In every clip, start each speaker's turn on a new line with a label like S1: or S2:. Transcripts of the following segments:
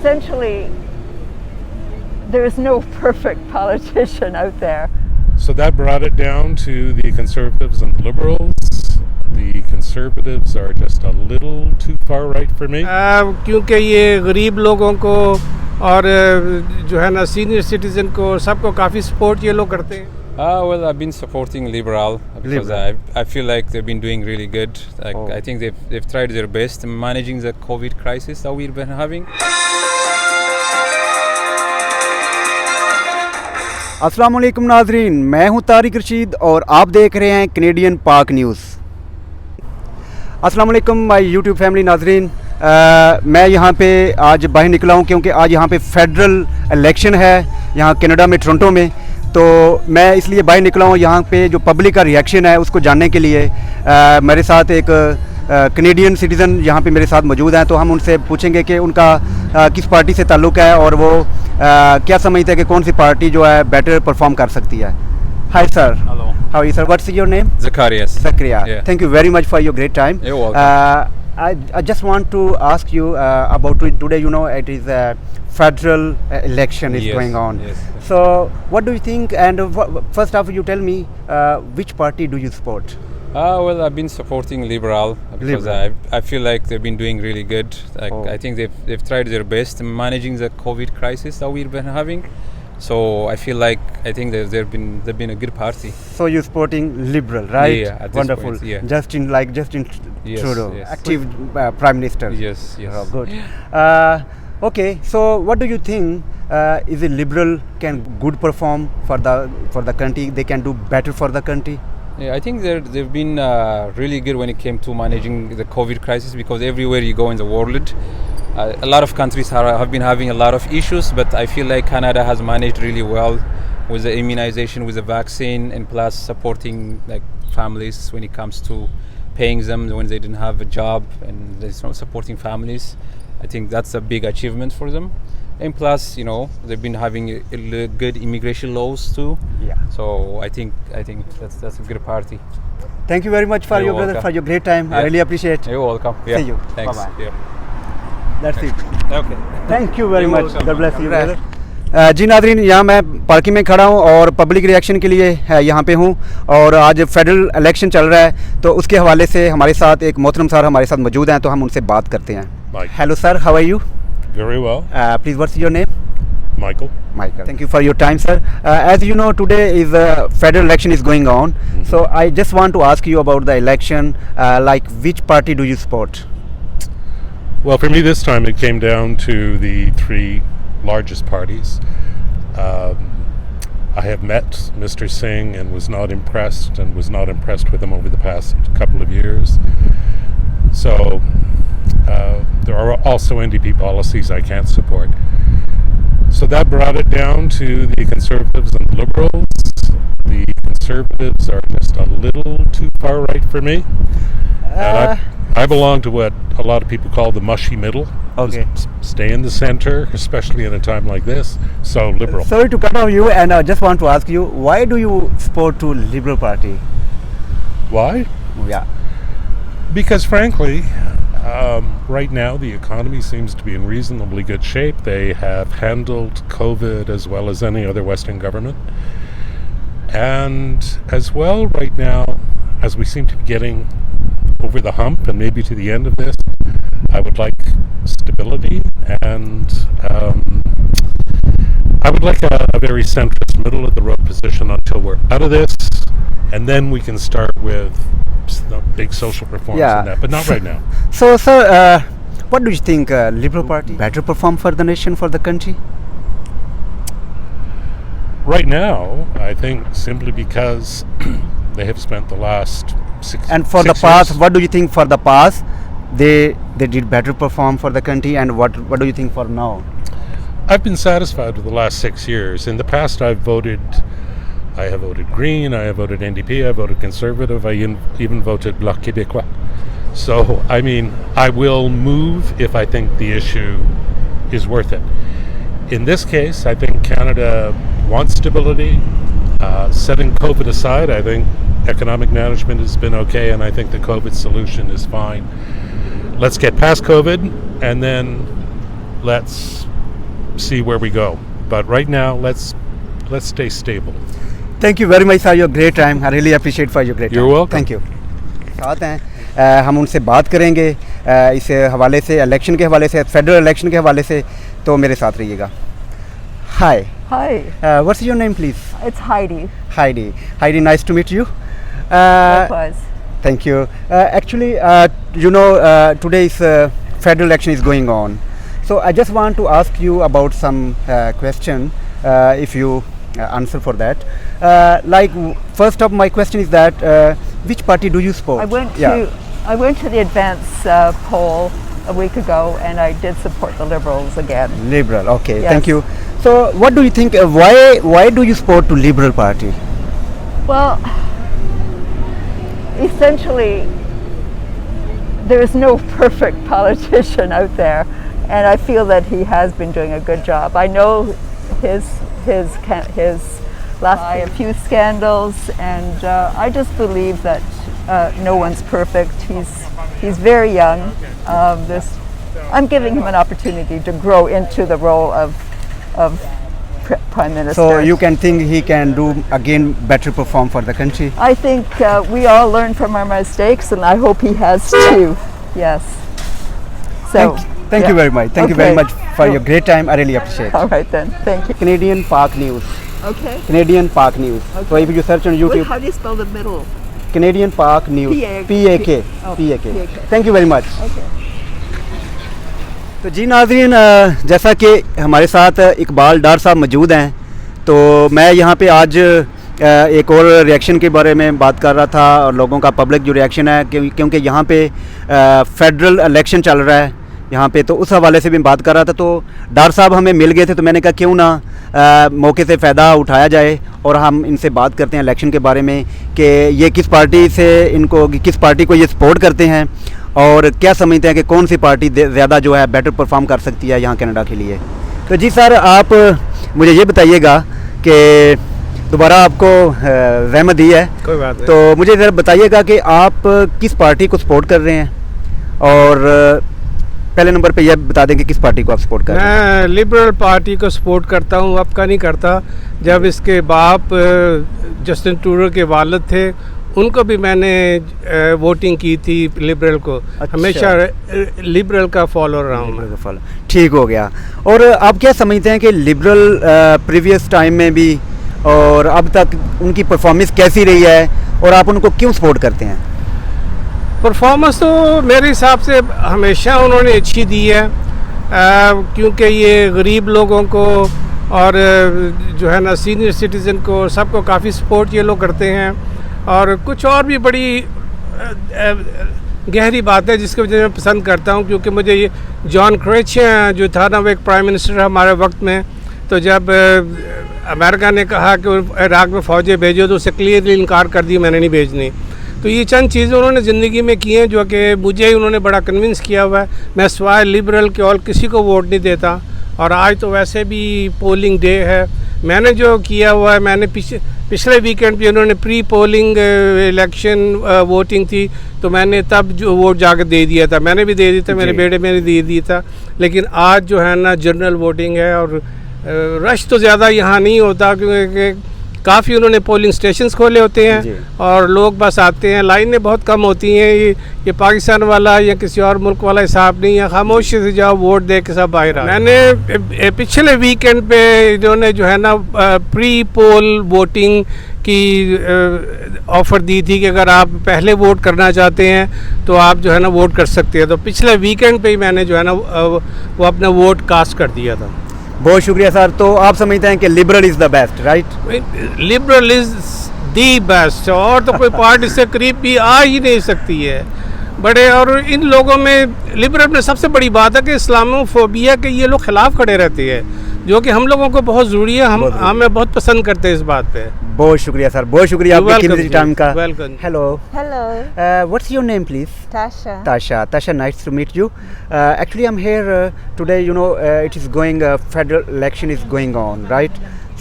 S1: essentially, there is no perfect politician out there.
S2: So that brought it down to the Conservatives and the Liberals. The Conservatives are just a little too far right for me.
S3: क्योंकि ये गरीब लोगों को और जो है ना senior citizen को सबको काफ़ी सपोर्ट ये लोग करते हैं.
S4: Well, I've been supporting Liberal because I feel like they've been doing really good. I think they've tried their best in managing the COVID crisis that we've been having.
S5: अस्सलाम वालेकुम नाजरीन, मैं हूं तारिक रशीद और आप देख रहे हैं कैनेडियन पाक न्यूज़. अस्सलाम वालेकुम माय यूट्यूब फैमिली नाजरीन. मैं यहाँ पे आज बाहर निकला हूँ क्योंकि आज यहाँ पे फेडरल इलेक्शन है यहाँ कनाडा में, टोरंटो में. तो मैं इसलिए बाहर निकला हूँ यहाँ पे जो पब्लिक का रिएक्शन है उसको जानने के लिए. मेरे साथ एक कैनेडियन सिटीज़न यहाँ पे मेरे साथ मौजूद हैं, तो हम उनसे पूछेंगे कि उनका किस पार्टी से ताल्लुक़ है और वो क्या समझते हैं कि कौन सी पार्टी जो है बेटर परफॉर्म कर सकती है. Hi sir.
S4: Hello.
S5: How are you sir? What's your name?
S4: Zacharias.
S5: Zakaria.
S4: Yeah.
S5: Thank you very much for your great time.
S4: You're welcome.
S5: I just want to ask you about today. You know, it is a federal election is going on.
S4: Yes.
S5: So, what do you think? And first off, you tell me which party do you support?
S4: Well, I've been supporting Liberal because I feel like they've been doing really good. I think they've tried their best in managing the COVID crisis that we've been having. So I feel like they've been a good party.
S5: So you're supporting Liberal, right?
S4: Yeah, at this
S5: wonderful.
S4: point, yeah.
S5: Justin
S4: Yes,
S5: Trudeau,
S4: yes.
S5: active Prime Minister.
S4: Yes.
S5: Oh, good. Okay, so what do you think? Is a Liberal can good perform for the country? They can do better for the country.
S4: Yeah, I think they've been really good when it came to managing the COVID crisis, because everywhere you go in the world, a lot of countries have been having a lot of issues, but I feel like Canada has managed really well with the immunization, with the vaccine, and plus supporting like families when it comes to paying them when they didn't have a job, and there's no supporting families. I think that's a big achievement for them. And plus, you know, they've been having good immigration laws too.
S5: Yeah.
S4: So I think that's a good party.
S5: Thank you very much for your brother, for your great time.
S4: Yeah.
S5: I really appreciate.
S4: You're welcome. Yeah.
S5: See you.
S4: Thanks.
S5: Bye-bye.
S4: Yeah.
S5: That's it.
S4: Okay.
S5: Thank you very
S4: You're
S5: much.
S4: welcome.
S5: God bless you, brother. जी नाज़रीन, यहाँ मैं parking में खड़ा हूँ और public reaction के लिए यहाँ पे हूँ, और आज फेडरल इलेक्शन चल रहा है, तो उसके हवाले से हमारे साथ एक मोहतरम सर हमारे साथ मौजूद हैं, तो हम उनसे बात करते हैं. Hello sir, how are you?
S2: Very well.
S5: Please, what's your name?
S2: Michael.
S5: Thank you for your time, sir. As you know, today is federal election is going on. Mm-hmm. So I just want to ask you about the election. Like, which party do you support?
S2: Well, for me this time it came down to the three largest parties. I have met Mr. Singh and was not impressed with him over the past couple of years. So there are also NDP policies I can't support. So that brought it down to the Conservatives and the Liberals. The Conservatives are just a little too far right for me. And I belong to what a lot of people call the mushy middle.
S5: Okay.
S2: Stay in the center, especially in a time like this. So Liberal.
S5: Sorry to cut off you, and I just want to ask you, why do you support to Liberal Party?
S2: Why?
S5: Yeah.
S2: Because frankly, right now the economy seems to be in reasonably good shape. They have handled COVID as well as any other Western government. And as well, right now, as we seem to be getting over the hump and maybe to the end of this, I would like stability, and I would like a very centrist, middle of the road position until we're out of this, and then we can start with the big social reforms and that, but not right now.
S5: So, sir, what do you think Liberal Party better perform for the nation, for the country?
S2: Right now, I think simply because they have spent the last 6 years.
S5: And for the past, what do you think for the past? They did better perform for the country, and what do you think for now?
S2: I've been satisfied with the last 6 years. In the past, I have voted Green, I have voted NDP, I voted Conservative, I even voted Bloc Québécois. So, I mean, I will move if I think the issue is worth it. In this case, I think Canada wants stability. Setting COVID aside, I think economic management has been okay, and I think the COVID solution is fine. Let's get past COVID, and then let's see where we go. But right now, let's stay stable.
S5: Thank you very much for your great time. I really appreciate for your great time.
S2: You're welcome.
S5: Thank you. साथ हैं हम उनसे बात करेंगे इस हवाले से, election के हवाले से, फेडरल इलेक्शन के हवाले से, तो मेरे साथ रहिएगा. Hi.
S1: Hi,
S5: What's your name, please?
S1: it's Heidi.
S5: Heidi. Heidi, nice to meet you.
S1: Likewise.
S5: Thank you. Actually, today's federal election is going on. So I just want to ask you about some question, if you answer for that. First up, my question is that which party do you support?
S1: I went to the advance poll a week ago, and I did support the Liberals again.
S5: Liberal. Okay,
S1: Yes.
S5: thank you. So what do you think? Why do you support to Liberal Party?
S1: Well, essentially, there is no perfect politician out there, and I feel that he has been doing a good job. I know his last a few scandals, and I just believe that no one's perfect. He's very young. I'm giving him an opportunity to grow into the role of Prime Minister.
S5: So you can think he can do again better perform for the country?
S1: I think we all learn from our mistakes, and I hope he has too. Yes. So.
S5: Thank you very much. Thank you very
S1: Okay.
S5: much for your great time. I really appreciate
S1: All
S5: it.
S1: right then. Thank you.
S5: Canadian Park News.
S1: Okay.
S5: Canadian Park News. So if you search on YouTube,
S1: How do you spell the middle?
S5: Canadian Park News.
S1: PAK. Oh,
S5: PAK.
S1: PAK.
S5: Thank you very much.
S1: Okay.
S5: تو جی ناظرین، جیسا کہ ہمارے ساتھ اقبال ڈار صاحب موجود ہیں، تو میں یہاں پہ آج ایک اور ریئیکشن کے بارے میں بات کر رہا تھا، اور لوگوں کا پبلک جو ریئیکشن ہے کیونکہ یہاں پہ فیڈرل الیکشن چل رہا ہے یہاں پہ، تو اس حوالے سے بھی بات کر رہا تھا. تو ڈار صاحب ہمیں مل گئے تھے، تو میں نے کہا کیوں نہ موقع سے فائدہ اٹھایا جائے اور ہم ان سے بات کرتے ہیں الیکشن کے بارے میں کہ یہ کس پارٹی کو یہ سپورٹ کرتے ہیں اور کیا سمجھتے ہیں کہ کون سی پارٹی زیادہ جو ہے بیٹر پرفارم کر سکتی ہے یہاں کینیڈا کے لیے. تو جی سر، آپ مجھے یہ بتائیے گا کہ دوبارہ آپ کو زحمت دی ہے،
S3: کوئی بات نہیں.
S5: تو مجھے ذرا بتائیے گا کہ آپ کس پارٹی کو سپورٹ کر رہے ہیں، اور پہلے نمبر پہ یہ بتا دیں کہ کس پارٹی کو آپ سپورٹ کر رہے ہیں.
S3: میں لبرل پارٹی کو سپورٹ کرتا ہوں. اب کا نہیں کرتا. جب اس کے باپ جسٹن ٹروڈو کے والد تھے، ان کو بھی میں نے ووٹنگ کی تھی لبرل کو. ہمیشہ لبرل کا فالوور رہا ہوں میں.
S5: ٹھیک ہو گیا. اور آپ کیا سمجھتے ہیں کہ لبرل پریویس ٹائم میں بھی اور اب تک ان کی پرفارمنس کیسی رہی ہے، اور آپ ان کو کیوں سپورٹ کرتے ہیں؟
S3: پرفارمنس تو میرے حساب سے ہمیشہ انہوں نے اچھی دی ہے، کیونکہ یہ غریب لوگوں کو اور جو ہے نا سینئر سٹیزن کو سب کو کافی سپورٹ یہ لوگ کرتے ہیں. اور کچھ اور بھی بڑی گہری بات ہے جس کی وجہ سے میں پسند کرتا ہوں، کیونکہ مجھے یہ جان کرچ جو تھا نا، وہ ایک پرائم منسٹر ہمارے وقت میں، تو جب امریکہ نے کہا کہ عراق میں فوجیں بھیجو تو اسے کلیئرلی انکار کر دی، میں نے نہیں بھیجنی. تو یہ چند چیزیں انہوں نے زندگی میں کی ہیں جو کہ مجھے انہوں نے بڑا کنونس کیا ہوا ہے. میں سوائے لبرل کے اور کسی کو ووٹ نہیں دیتا. اور آج تو ویسے بھی پولنگ ڈے ہے. میں نے جو کیا ہوا ہے، میں نے پچھلے ویکینڈ پہ انہوں نے پری پولنگ الیکشن ووٹنگ تھی، تو میں نے تب جو ووٹ جا کے دے دیا تھا. میں نے بھی دے دیا تھا، میرے بیٹے میں نے دے دیا تھا. لیکن آج جو ہے نا جنرل ووٹنگ ہے، اور رش تو زیادہ یہاں نہیں ہوتا کیونکہ کافی انہوں نے پولنگ اسٹیشنز کھولے ہوتے ہیں اور لوگ بس آتے ہیں. لائنیں بہت کم ہوتی ہیں. یہ پاکستان والا یا کسی اور ملک والا حساب نہیں ہے. خاموشی سے جاؤ، ووٹ دے کے سب باہر آ. میں نے پچھلے ویکینڈ پہ انہوں نے جو ہے نا پری پول ووٹنگ کی آفر دی تھی کہ اگر آپ پہلے ووٹ کرنا چاہتے ہیں تو آپ جو ہے نا ووٹ کر سکتے ہیں. تو پچھلے ویکینڈ پہ ہی میں نے جو ہے نا وہ اپنا ووٹ کاسٹ کر دیا تھا.
S5: بہت شکریہ سر. تو آپ سمجھتے ہیں کہ liberal is the best, right?
S3: Liberal is the best, اور تو کوئی پارٹی سے قریب بھی آ ہی نہیں سکتی ہے. بڑے اور ان لوگوں میں لبرل میں سب سے بڑی بات ہے کہ اسلامو فوبیا کے یہ لوگ خلاف کھڑے رہتے ہیں، جو کہ ہم لوگوں کو بہت ضروری ہے. ہمیں بہت پسند کرتے ہیں اس بات پہ.
S5: بہت شکریہ سر، بہت شکریہ آپ کے قیمتی ٹائم کا.
S3: Welcome.
S5: Hello.
S1: Hello,
S5: What's your name, please?
S1: Tasha.
S5: Tasha, nice to meet you. Actually, I'm here today. It is going. Federal election is going on, right?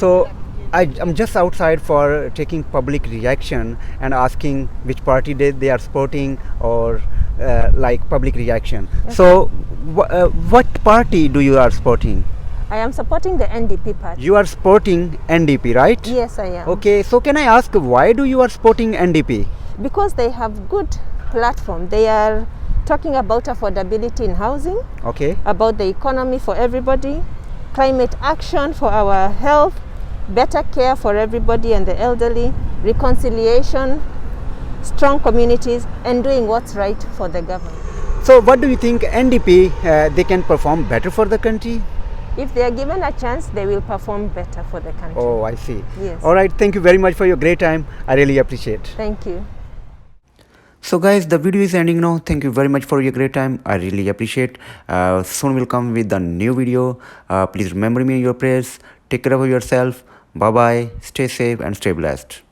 S5: So, I'm just outside for taking public reaction and asking which party they are supporting, or like public reaction. Okay. So, what party do you are supporting?
S6: I am supporting the NDP party.
S5: You are supporting NDP, right?
S6: Yes, I am.
S5: Okay, so can I ask why do you are supporting NDP?
S6: Because they have good platform. They are talking about affordability in housing,
S5: Okay.
S6: about the economy for everybody, climate action for our health, better care for everybody and the elderly, reconciliation, strong communities, and doing what's right for the government.
S5: So what do you think NDP they can perform better for the country?
S6: If they are given a chance, they will perform better for the country.
S5: Oh, I see.
S6: Yes.
S5: All right, thank you very much for your great time. I really appreciate.
S6: Thank you.
S5: So guys, the video is ending now. Thank you very much for your great time. I really appreciate. Soon we'll come with a new video. Please remember me in your prayers. Take care of yourself. Bye bye. Stay safe and stay blessed.